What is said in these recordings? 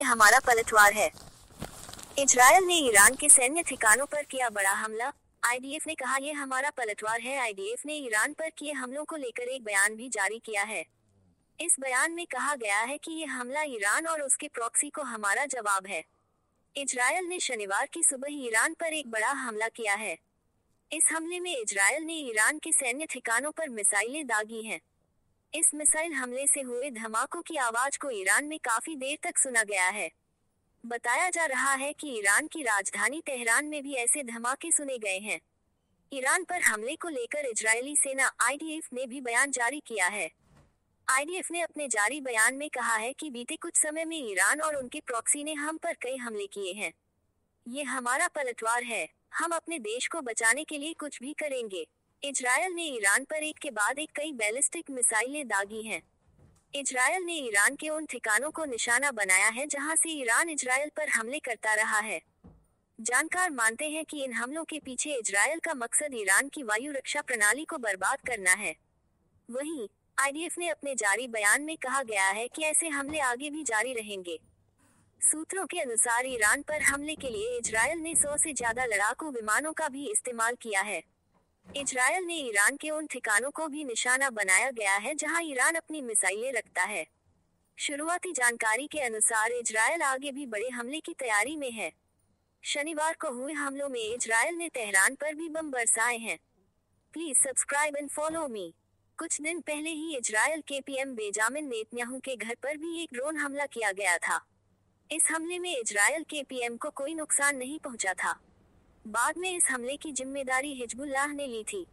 हमारा पलटवार है। इजरायल ने ईरान के सैन्य ठिकानों पर किया बड़ा हमला। आईडीएफ ने कहा यह हमारा पलटवार है। आईडीएफ ने ईरान पर किए हमलों को लेकर एक बयान भी जारी किया है। इस बयान में कहा गया है कि यह हमला ईरान और उसके प्रॉक्सी को हमारा जवाब है। इजरायल ने शनिवार की सुबह ईरान पर एक बड़ा हमला किया है। इस हमले में इजरायल ने ईरान के सैन्य ठिकानों पर मिसाइलें दागी हैं। इस मिसाइल हमले से हुए धमाकों की आवाज को ईरान में काफी देर तक सुना गया है। बताया जा रहा है कि ईरान की राजधानी तेहरान में भी ऐसे धमाके सुने गए हैं। ईरान पर हमले को लेकर इजरायली सेना आईडीएफ ने भी बयान जारी किया है। आईडीएफ ने अपने जारी बयान में कहा है कि बीते कुछ समय में ईरान और उनके प्रॉक्सी ने हम पर कई हमले किए हैं। ये हमारा पलटवार है। हम अपने देश को बचाने के लिए कुछ भी करेंगे। इजरायल ने ईरान पर एक के बाद एक कई बैलिस्टिक मिसाइलें दागी हैं। इजरायल ने ईरान के उन ठिकानों को निशाना बनाया है जहां से ईरान इजरायल पर हमले करता रहा है। जानकार मानते हैं कि इन हमलों के पीछे इजरायल का मकसद ईरान की वायु रक्षा प्रणाली को बर्बाद करना है। वहीं आईडीएफ ने अपने जारी बयान में कहा गया है कि ऐसे हमले आगे भी जारी रहेंगे। सूत्रों के अनुसार ईरान पर हमले के लिए इजरायल ने 100 से ज्यादा लड़ाकू विमानों का भी इस्तेमाल किया है। इजरायल ने ईरान के उन ठिकानों को भी निशाना बनाया गया है जहां ईरान अपनी मिसाइलें रखता है। शुरुआती जानकारी के अनुसार इजरायल आगे भी बड़े हमले की तैयारी में है। शनिवार को हुए हमलों में इजरायल ने तेहरान पर भी बम बरसाए हैं। Please subscribe and follow me. कुछ दिन पहले ही इजरायल के पीएम बेंजामिन नेतन्याहू के घर पर भी एक ड्रोन हमला किया गया था। इस हमले में इजरायल के पीएम को कोई नुकसान नहीं पहुंचा था। बाद में इस हमले की जिम्मेदारी हिजबुल्लाह ने ली थी।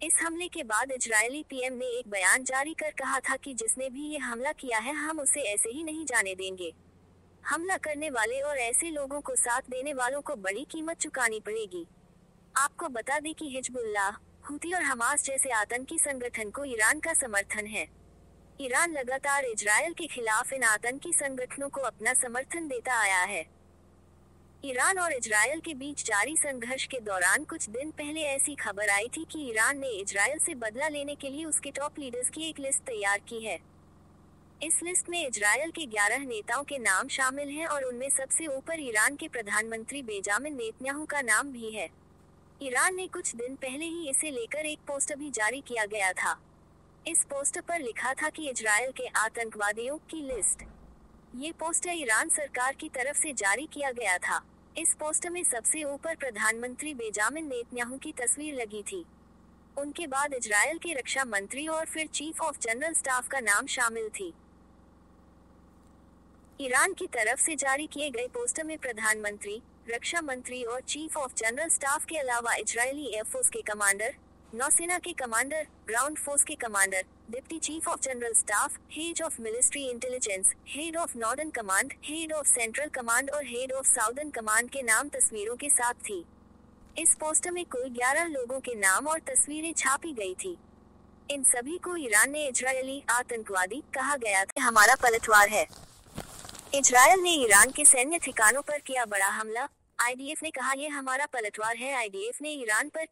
इस हमले के बाद इजरायली पीएम ने एक बयान जारी कर कहा था कि जिसने भी ये हमला किया है हम उसे ऐसे ही नहीं जाने देंगे। हमला करने वाले और ऐसे लोगों को साथ देने वालों को बड़ी कीमत चुकानी पड़ेगी। आपको बता दें कि हिजबुल्लाह, हूती और हमास जैसे आतंकी संगठन को ईरान का समर्थन है। ईरान लगातार इजरायल के खिलाफ इन आतंकी संगठनों को अपना समर्थन देता आया है। ईरान और इजरायल के बीच जारी संघर्ष के दौरान कुछ दिन पहले ऐसी खबर आई थी कि ईरान ने इजरायल से बदला लेने के लिए उसके टॉप लीडर्स की एक लिस्ट तैयार की है। इस लिस्ट में इजरायल के 11 नेताओं के नाम शामिल हैं और उनमें सबसे ऊपर ईरान के प्रधानमंत्री बेंजामिन नेतन्याहू का नाम भी है। ईरान ने कुछ दिन पहले ही इसे लेकर एक पोस्टर भी जारी किया गया था। इस पोस्टर पर लिखा था कि इजरायल के आतंकवादियों की लिस्ट। ये पोस्टर ईरान सरकार की तरफ से जारी किया गया था। इस पोस्टर में सबसे ऊपर प्रधानमंत्री बेंजामिन नेतन्याहू की तस्वीर लगी थी। उनके बाद इजरायल के रक्षा मंत्री और फिर चीफ ऑफ जनरल स्टाफ का नाम शामिल थी। ईरान की तरफ से जारी किए गए पोस्टर में प्रधानमंत्री, रक्षा मंत्री और चीफ ऑफ जनरल स्टाफ के अलावा इजरायली एयरफोर्स के कमांडर, नौसेना के कमांडर, ग्राउंड फोर्स के commander, deputy chief of general staff, head of military intelligence, head of northern command, head of central command और हेड ऑफ साउदर्न कमांड के नाम तस्वीरों के साथ थी। इस पोस्टर में कुल 11 लोगों के नाम और तस्वीरें छापी गई थी। इन सभी को ईरान ने इजरायली आतंकवादी कहा गया था। हमारा पलटवार है। इजरायल ने ईरान के सैन्य ठिकानों पर किया बड़ा हमला। आईडीएफ ने कहा यह हमारा पलटवार है। आईडीएफ ने ईरान पर